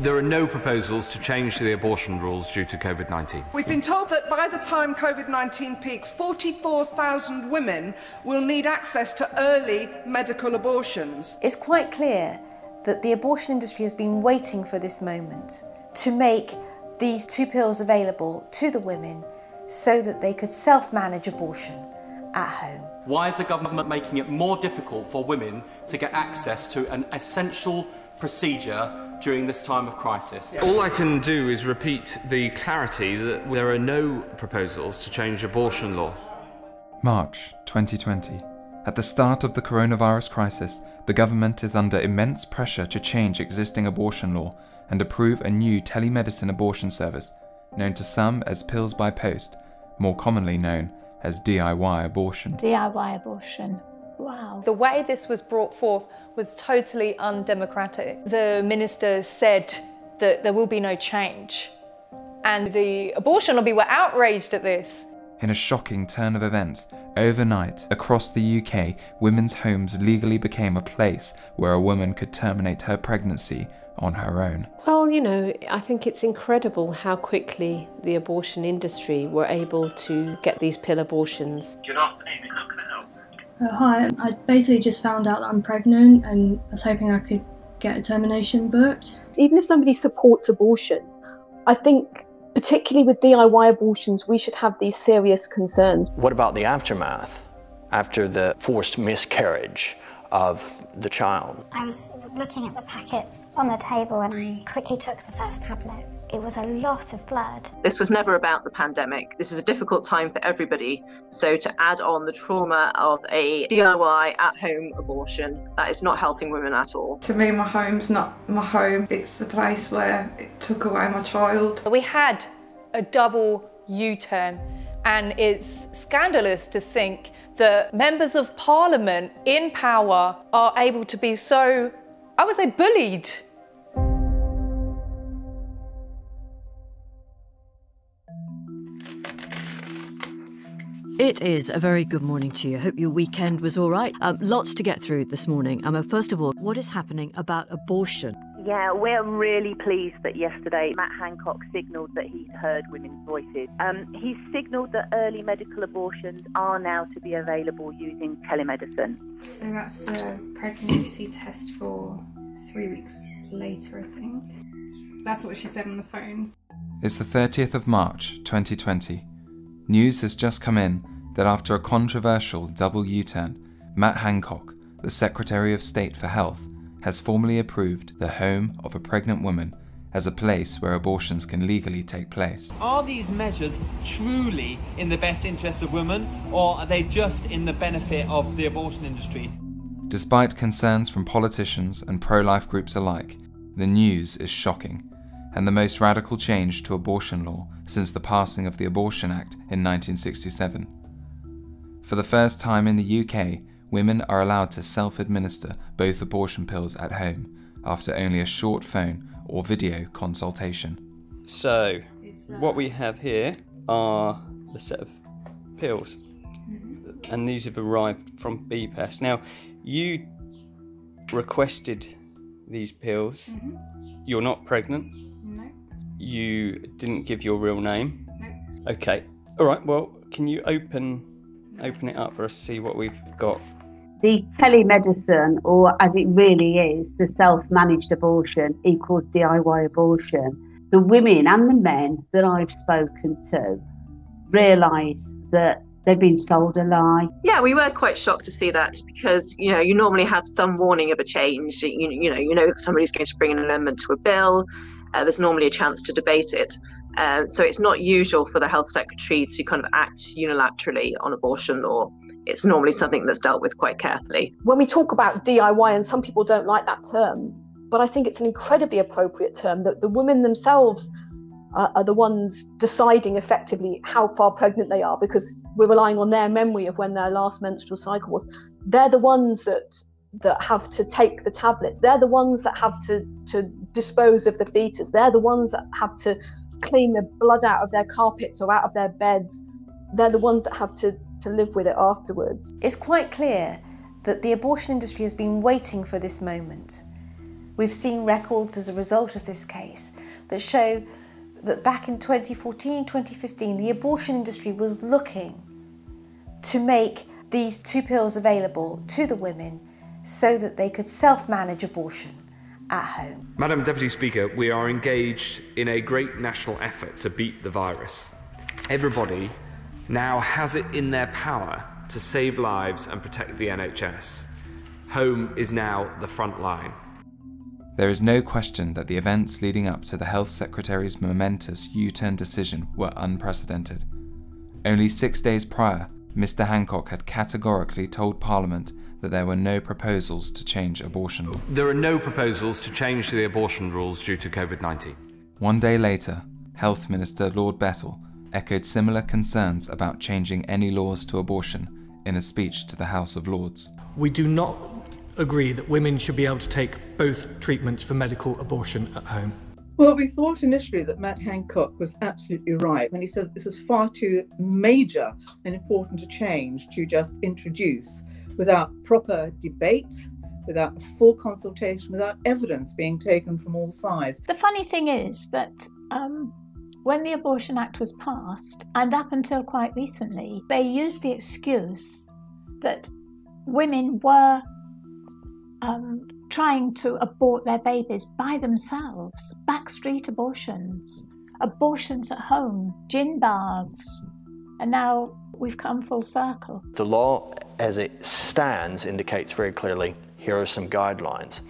There are no proposals to change the abortion rules due to COVID-19. We've been told that by the time COVID-19 peaks, 44,000 women will need access to early medical abortions. It's quite clear that the abortion industry has been waiting for this moment to make these 2 pills available to the women so that they could self-manage abortion at home. Why is the government making it more difficult for women to get access to an essential procedure during this time of crisis? All I can do is repeat the clarity that there are no proposals to change abortion law. March 2020. At the start of the coronavirus crisis, the government is under immense pressure to change existing abortion law and approve a new telemedicine abortion service, known to some as pills by post, more commonly known as DIY abortion. DIY abortion. Wow. The way this was brought forth was totally undemocratic. The minister said that there will be no change, and the abortion lobby were outraged at this. In a shocking turn of events, overnight, across the UK, women's homes legally became a place where a woman could terminate her pregnancy on her own. Well, you know, I think it's incredible how quickly the abortion industry were able to get these pill abortions. Good afternoon, how can I help? Hi, I basically just found out that I'm pregnant and I was hoping I could get a termination booked. Even if somebody supports abortion, I think particularly with DIY abortions, we should have these serious concerns. What about the aftermath after the forced miscarriage of the child? I was looking at the packet on the table and I quickly took the first tablet. It was a lot of blood. This was never about the pandemic. This is a difficult time for everybody. So to add on the trauma of a DIY at-home abortion, that is not helping women at all. To me, my home's not my home. It's the place where it took away my child. We had a double U-turn, and it's scandalous to think that members of parliament in power are able to be so, I would say, bullied. It is a very good morning to you. I hope your weekend was all right. Lots to get through this morning. First of all, what is happening about abortion? Yeah, we're really pleased that yesterday Matt Hancock signalled that he'd heard women's voices. He signalled that early medical abortions are now to be available using telemedicine. So that's the pregnancy test for 3 weeks later, I think. That's what she said on the phone. It's the 30th of March 2020. News has just come in that after a controversial double U-turn, Matt Hancock, the Secretary of State for Health, has formally approved the home of a pregnant woman as a place where abortions can legally take place. Are these measures truly in the best interests of women, or are they just in the benefit of the abortion industry? Despite concerns from politicians and pro-life groups alike, the news is shocking, and the most radical change to abortion law since the passing of the Abortion Act in 1967. For the first time in the UK, women are allowed to self-administer both abortion pills at home after only a short phone or video consultation. So, what we have here are the set of pills, and these have arrived from BPAS. Now, you requested these pills. You're not pregnant. No. You didn't give your real name. No. Okay. All right. Well, can you open it up for us to see what we've got? The telemedicine, or as it really is, the self-managed abortion equals DIY abortion. The women and the men that I've spoken to realise that they've been sold a lie. Yeah, we were quite shocked to see that because, you know, you normally have some warning of a change. You know that somebody's going to bring an amendment to a bill. There's normally a chance to debate it. So it's not usual for the health secretary to kind of act unilaterally on abortion law. It's normally something that's dealt with quite carefully. When we talk about DIY, and some people don't like that term, but I think it's an incredibly appropriate term, that the women themselves are the ones deciding effectively how far pregnant they are, because we're relying on their memory of when their last menstrual cycle was. They're the ones that have to take the tablets. They're the ones that have to dispose of the fetus. They're the ones that have to clean the blood out of their carpets or out of their beds. They're the ones that have to live with it afterwards. It's quite clear that the abortion industry has been waiting for this moment We've seen records as a result of this case that show that back in 2014, 2015, the abortion industry was looking to make these 2 pills available to the women so that they could self-manage abortion at home. Madam Deputy Speaker, we are engaged in a great national effort to beat the virus. Everybody now has it in their power to save lives and protect the NHS. Home is now the front line. There is no question that the events leading up to the Health Secretary's momentous U-turn decision were unprecedented. Only 6 days prior, Mr. Hancock had categorically told Parliament that there were no proposals to change abortion law. There are no proposals to change the abortion rules due to COVID-19. 1 day later, Health Minister Lord Bettle echoed similar concerns about changing any laws to abortion in a speech to the House of Lords. We do not agree that women should be able to take both treatments for medical abortion at home. Well, we thought initially that Matt Hancock was absolutely right when he said that this is far too major and important a change to just introduce without proper debate, without full consultation, without evidence being taken from all sides. The funny thing is that when the Abortion Act was passed, and up until quite recently, they used the excuse that women were trying to abort their babies by themselves, backstreet abortions, abortions at home, gin baths, and now we've come full circle. The law as it stands indicates very clearly, here are some guidelines.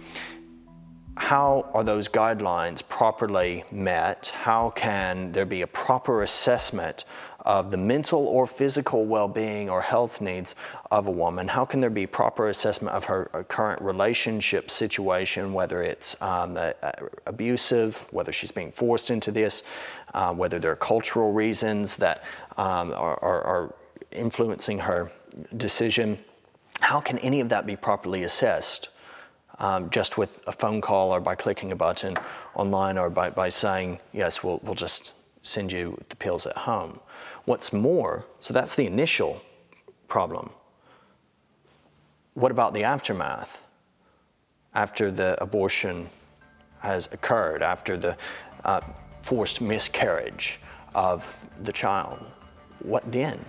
How are those guidelines properly met? How can there be a proper assessment of the mental or physical well-being or health needs of a woman? How can there be proper assessment of her current relationship situation, whether it's abusive, whether she's being forced into this, whether there are cultural reasons that are influencing her decision? How can any of that be properly assessed? Just with a phone call or by clicking a button online or by saying, yes, we'll just send you the pills at home. What's more, so that's the initial problem. What about the aftermath? After the abortion has occurred, after the forced miscarriage of the child, what then?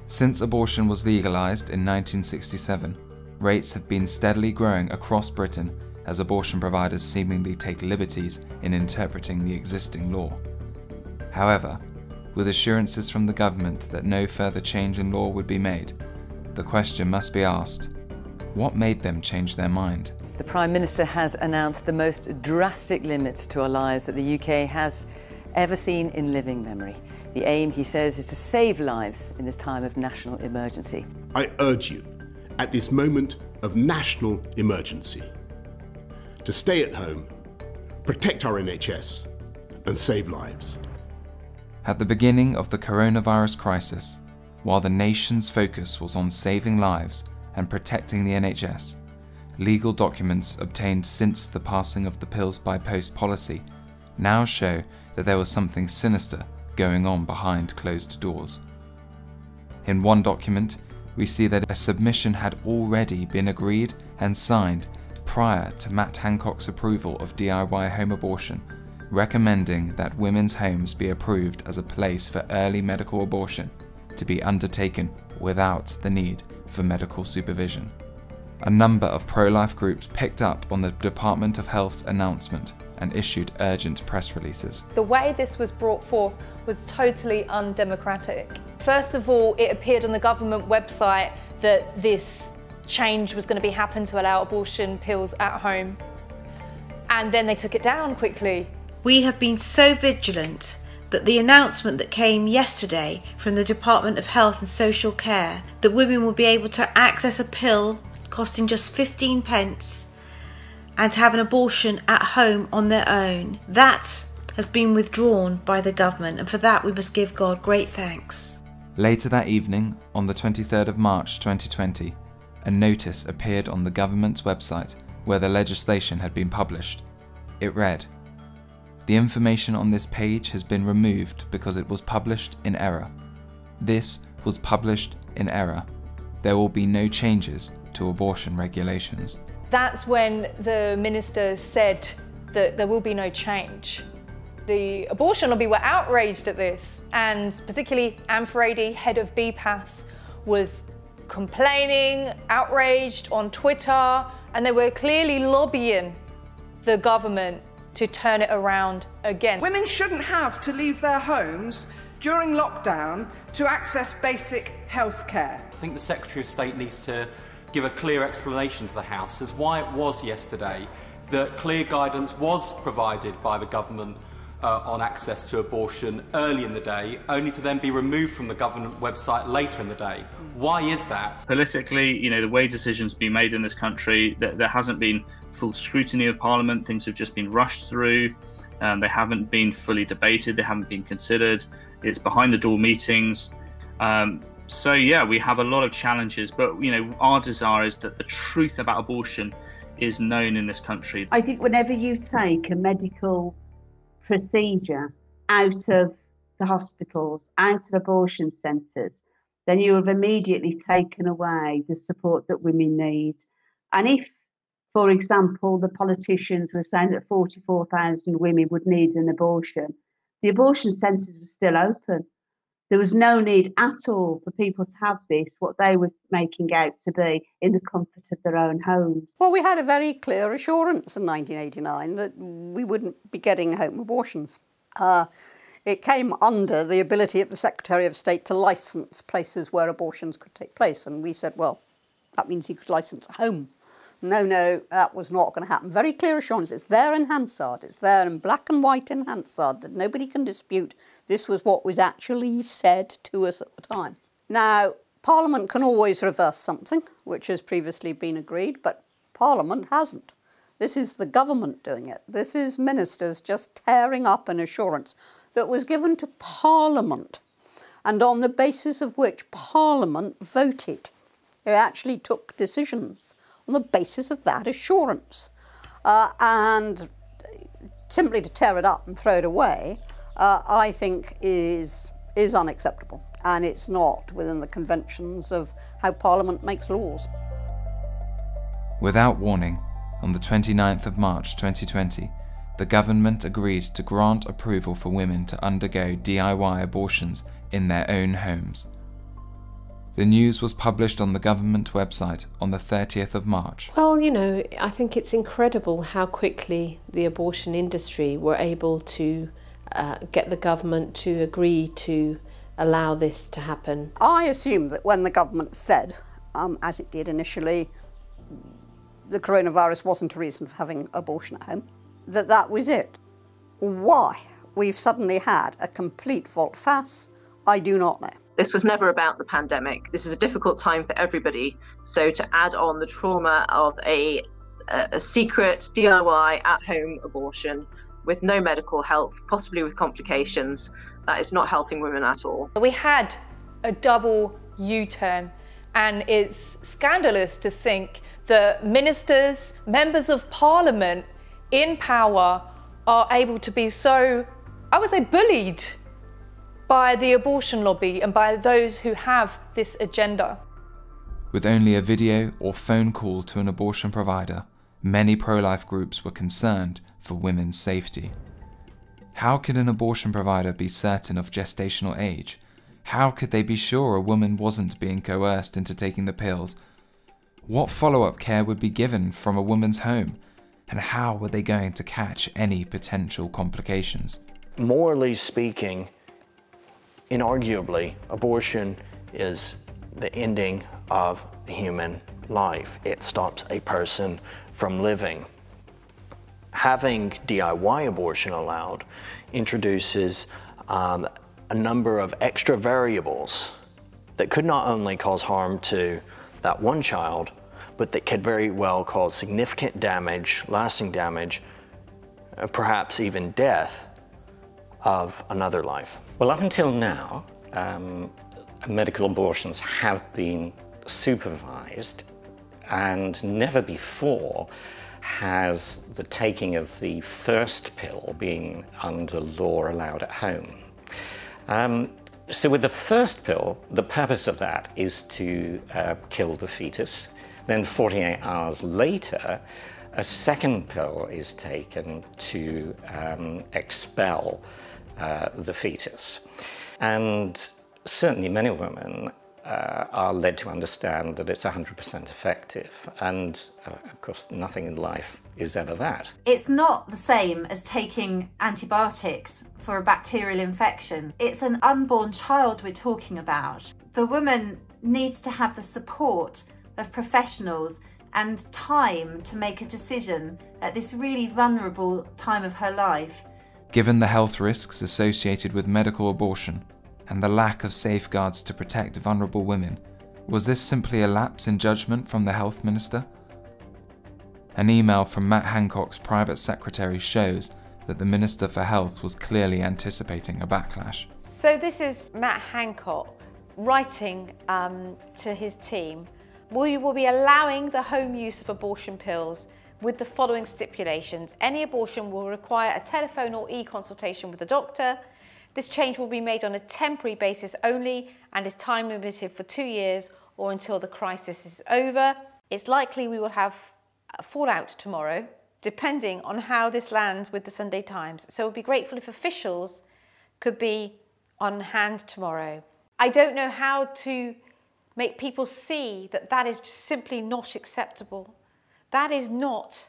Since abortion was legalised in 1967, rates have been steadily growing across Britain as abortion providers seemingly take liberties in interpreting the existing law. However, with assurances from the government that no further change in law would be made, the question must be asked, what made them change their mind? The Prime Minister has announced the most drastic limits to our lives that the UK has ever seen in living memory. The aim, he says, is to save lives in this time of national emergency. I urge you, at this moment of national emergency, to stay at home, protect our NHS, and save lives. At the beginning of the coronavirus crisis, while the nation's focus was on saving lives and protecting the NHS, legal documents obtained since the passing of the pills by post policy now show that there was something sinister going on behind closed doors. In one document, we see that a submission had already been agreed and signed prior to Matt Hancock's approval of DIY home abortion, recommending that women's homes be approved as a place for early medical abortion to be undertaken without the need for medical supervision. A number of pro-life groups picked up on the Department of Health's announcement and issued urgent press releases. The way this was brought forth was totally undemocratic. First of all, it appeared on the government website that this change was going to happen to allow abortion pills at home. And then they took it down quickly. We have been so vigilant that the announcement that came yesterday from the Department of Health and Social Care that women will be able to access a pill costing just 15 pence and to have an abortion at home on their own, that has been withdrawn by the government, and for that we must give God great thanks. Later that evening, on the 23rd of March 2020, a notice appeared on the government's website where the legislation had been published. It read, "The information on this page has been removed because it was published in error. This was published in error. There will be no changes to abortion regulations." That's when the minister said that there will be no change. The abortion lobby were outraged at this, and particularly Anne Frady, head of BPAS, was complaining, outraged on Twitter, and they were clearly lobbying the government to turn it around again. Women shouldn't have to leave their homes during lockdown to access basic health care. I think the Secretary of State needs to give a clear explanation to the House as why it was yesterday that clear guidance was provided by the government on access to abortion early in the day, only to then be removed from the government website later in the day. Why is that? Politically, you know, the way decisions have been made in this country, there hasn't been full scrutiny of Parliament. Things have just been rushed through. They haven't been fully debated. They haven't been considered. It's behind the door meetings. So yeah, we have a lot of challenges, but you know, our desire is that the truth about abortion is known in this country. I think whenever you take a medical procedure out of the hospitals, out of abortion centres, then you have immediately taken away the support that women need. And if, for example, the politicians were saying that 44,000 women would need an abortion, the abortion centres were still open. There was no need at all for people to have this, what they were making out to be, in the comfort of their own homes. Well, we had a very clear assurance in 1989 that we wouldn't be getting home abortions. It came under the ability of the Secretary of State to licence places where abortions could take place. And we said, well, that means he could licence a home. No, that was not going to happen. Very clear assurance. It's there in Hansard. It's there in black and white in Hansard that nobody can dispute. This was what was actually said to us at the time. Now, Parliament can always reverse something, which has previously been agreed, but Parliament hasn't. This is the government doing it. This is ministers just tearing up an assurance that was given to Parliament, and on the basis of which Parliament voted. It actually took decisions on the basis of that assurance. And simply to tear it up and throw it away, I think is unacceptable. And it's not within the conventions of how Parliament makes laws. Without warning, on the 29th of March 2020, the government agreed to grant approval for women to undergo DIY abortions in their own homes. The news was published on the government website on the 30th of March. Well, you know, I think it's incredible how quickly the abortion industry were able to get the government to agree to allow this to happen. I assume that when the government said, as it did initially, the coronavirus wasn't a reason for having abortion at home, that was it. Why we've suddenly had a complete volte-face, I do not know. This was never about the pandemic. This is a difficult time for everybody. So to add on the trauma of a secret DIY at-home abortion with no medical help, possibly with complications, that is not helping women at all. We had a double U-turn, and it's scandalous to think that ministers, members of Parliament in power are able to be so, I would say, bullied by the abortion lobby and by those who have this agenda. With only a video or phone call to an abortion provider, many pro-life groups were concerned for women's safety. How could an abortion provider be certain of gestational age? How could they be sure a woman wasn't being coerced into taking the pills? What follow-up care would be given from a woman's home? And how were they going to catch any potential complications? Morally speaking, inarguably, abortion is the ending of human life. It stops a person from living. Having DIY abortion allowed introduces a number of extra variables that could not only cause harm to that one child, but that could very well cause significant damage, lasting damage, perhaps even death of another life. Well, up until now, medical abortions have been supervised, and never before has the taking of the first pill been under law allowed at home. So with the first pill, the purpose of that is to kill the fetus, Then 48 hours later, a second pill is taken to expel the fetus. And certainly many women are led to understand that it's 100% effective. And of course, nothing in life is ever that. It's not the same as taking antibiotics for a bacterial infection. It's an unborn child we're talking about. The woman needs to have the support of professionals and time to make a decision at this really vulnerable time of her life. Given the health risks associated with medical abortion and the lack of safeguards to protect vulnerable women, was this simply a lapse in judgment from the Health Minister? An email from Matt Hancock's private secretary shows that the Minister for Health was clearly anticipating a backlash. So this is Matt Hancock writing to his team. We will be allowing the home use of abortion pills with the following stipulations. Any abortion will require a telephone or e-consultation with a doctor. This change will be made on a temporary basis only and is time limited for 2 years or until the crisis is over. It's likely we will have a fallout tomorrow, depending on how this lands with the Sunday Times. So we'd be grateful if officials could be on hand tomorrow. I don't know how to make people see that that is simply not acceptable. That is not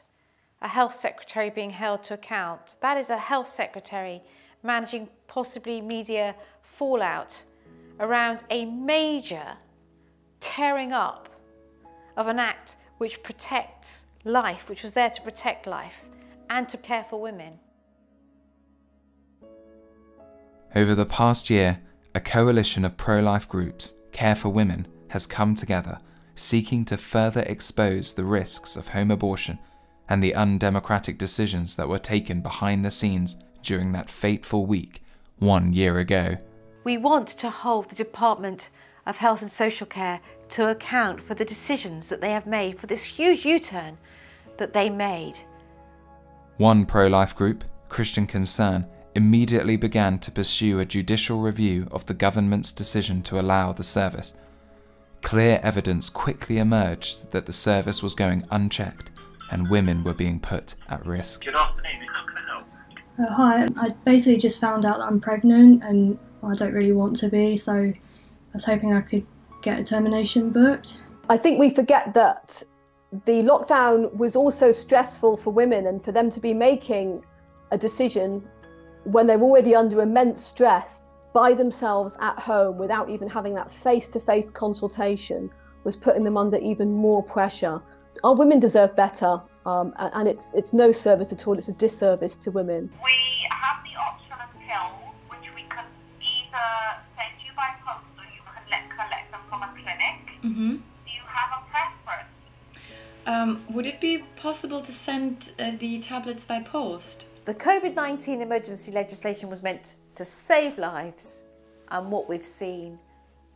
a health secretary being held to account. That is a health secretary managing possibly media fallout around a major tearing up of an act which protects life, which was there to protect life and to care for women. Over the past year, a coalition of pro-life groups, Care for Women, has come together, seeking to further expose the risks of home abortion and the undemocratic decisions that were taken behind the scenes during that fateful week 1 year ago. We want to hold the Department of Health and Social Care to account for the decisions that they have made, for this huge U-turn that they made. One pro-life group, Christian Concern, immediately began to pursue a judicial review of the government's decision to allow the service. Clear evidence quickly emerged that the service was going unchecked and women were being put at risk. Good afternoon, how can I help? Hi, I basically just found out that I'm pregnant and I don't really want to be, so I was hoping I could get a termination booked. I think we forget that the lockdown was also stressful for women, and for them to be making a decision when they're already under immense stress by themselves at home without even having that face-to-face consultation was putting them under even more pressure. Our women deserve better, and it's no service at all, it's a disservice to women. We have the option of pills, which we can either send you by post or you can collect them from a clinic. Mm-hmm. Do you have a preference? Would it be possible to send the tablets by post? The COVID-19 emergency legislation was meant to save lives, and what we've seen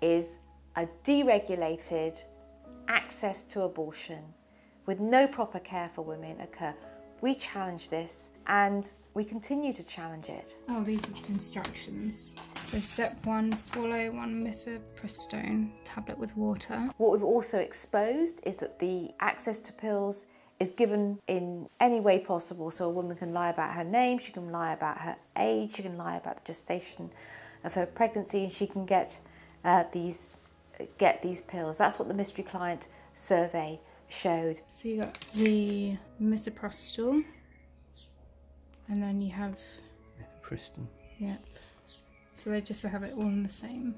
is a deregulated access to abortion with no proper care for women occur. We challenge this and we continue to challenge it. Oh, these are the instructions. So step 1, swallow 1 mifepristone tablet with water. What we've also exposed is that the access to pills is given in any way possible, so a woman can lie about her name, she can lie about her age, she can lie about the gestation of her pregnancy, and she can get these pills. That's what the mystery client survey showed. So you got the misoprostol, and then you have mifepristone. Yeah. So they just have it all in the same.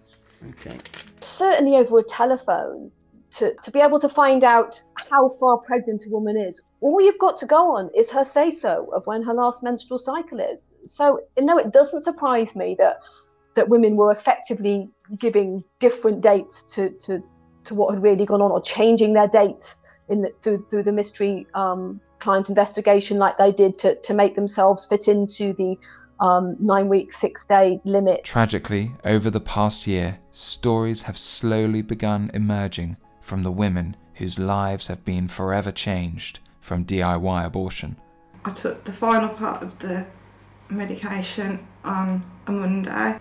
Okay. Certainly over a telephone, to be able to find out how far pregnant a woman is, all you've got to go on is her say-so of when her last menstrual cycle is. So, no, it doesn't surprise me that women were effectively giving different dates to what had really gone on, or changing their dates through the mystery client investigation like they did to make themselves fit into the 9-week, 6-day limit. Tragically, over the past year, stories have slowly begun emerging from the women whose lives have been forever changed from DIY abortion. I took the final part of the medication on a Monday,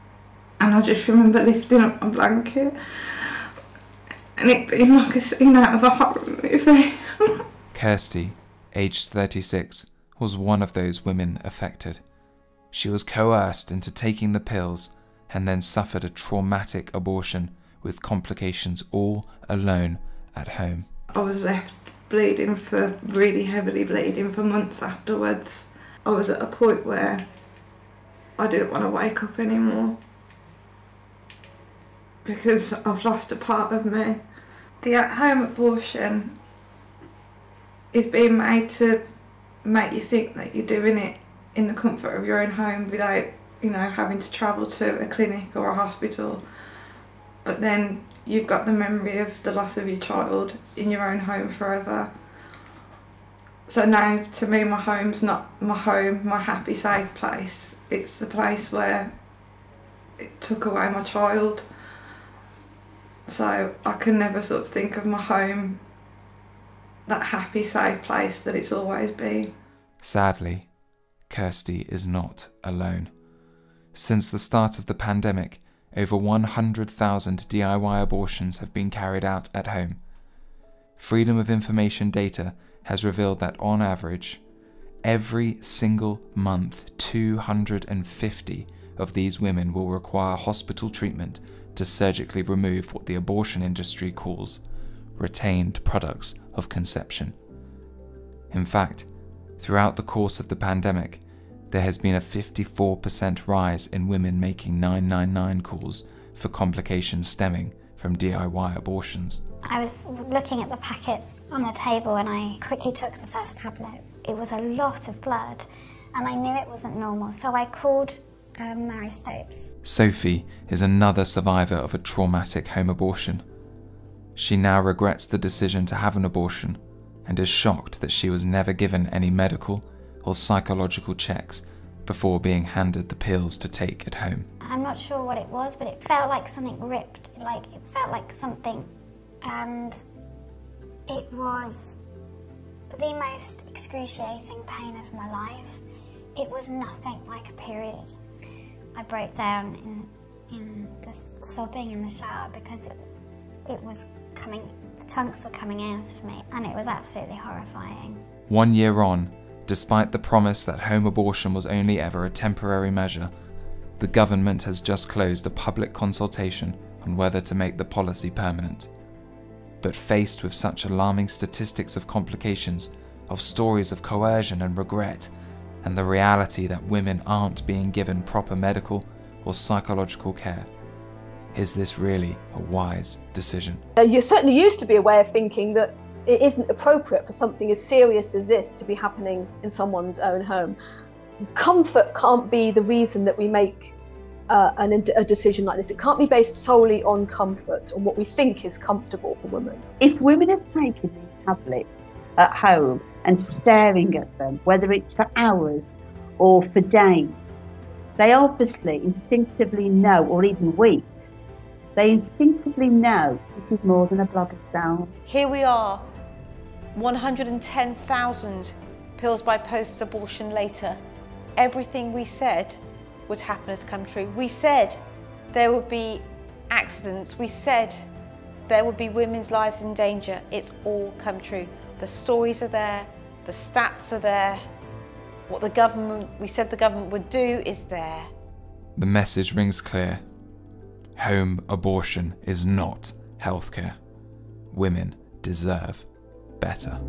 and I just remember lifting up my blanket and it being like a scene out of a horror movie. Kirsty, aged 36, was one of those women affected. She was coerced into taking the pills and then suffered a traumatic abortion with complications all alone at home. I was left really heavily bleeding for months afterwards. I was at a point where I didn't want to wake up anymore because I've lost a part of me. The at-home abortion is being made to make you think that you're doing it in the comfort of your own home without, you know, having to travel to a clinic or a hospital. But then you've got the memory of the loss of your child in your own home forever. So now, to me, my home's not my home, my happy, safe place. It's the place where it took away my child. So I can never sort of think of my home, that happy, safe place that it's always been. Sadly, Kirsty is not alone. Since the start of the pandemic, over 100,000 DIY abortions have been carried out at home. Freedom of Information data has revealed that on average, every single month, 250 of these women will require hospital treatment to surgically remove what the abortion industry calls retained products of conception. In fact, throughout the course of the pandemic, there has been a 54% rise in women making 999 calls for complications stemming from DIY abortions. I was looking at the packet on the table and I quickly took the first tablet. It was a lot of blood and I knew it wasn't normal, so I called Mary Stopes. Sophie is another survivor of a traumatic home abortion. She now regrets the decision to have an abortion and is shocked that she was never given any medical or psychological checks before being handed the pills to take at home. I'm not sure what it was, but it felt like something ripped, it felt like something, and it was the most excruciating pain of my life. It was nothing like a period. I broke down in just sobbing in the shower because it was coming, the chunks were coming out of me, and it was absolutely horrifying. 1 year on, despite the promise that home abortion was only ever a temporary measure, the government has just closed a public consultation on whether to make the policy permanent. But faced with such alarming statistics of complications, of stories of coercion and regret, and the reality that women aren't being given proper medical or psychological care, is this really a wise decision? You certainly used to be a way of thinking that it isn't appropriate for something as serious as this to be happening in someone's own home. Comfort can't be the reason that we make a decision like this. It can't be based solely on comfort, on what we think is comfortable for women. If women have taken these tablets at home and staring at them, whether it's for hours or for days, they obviously instinctively know, or even weeks, they instinctively know this is more than a blubber sound. Here we are, 110,000 pills by post abortion later. Everything we said would happen has come true. We said there would be accidents. We said there would be women's lives in danger. It's all come true. The stories are there, the stats are there. What we said the government would do is there. The message rings clear. Home abortion is not healthcare. Women deserve better.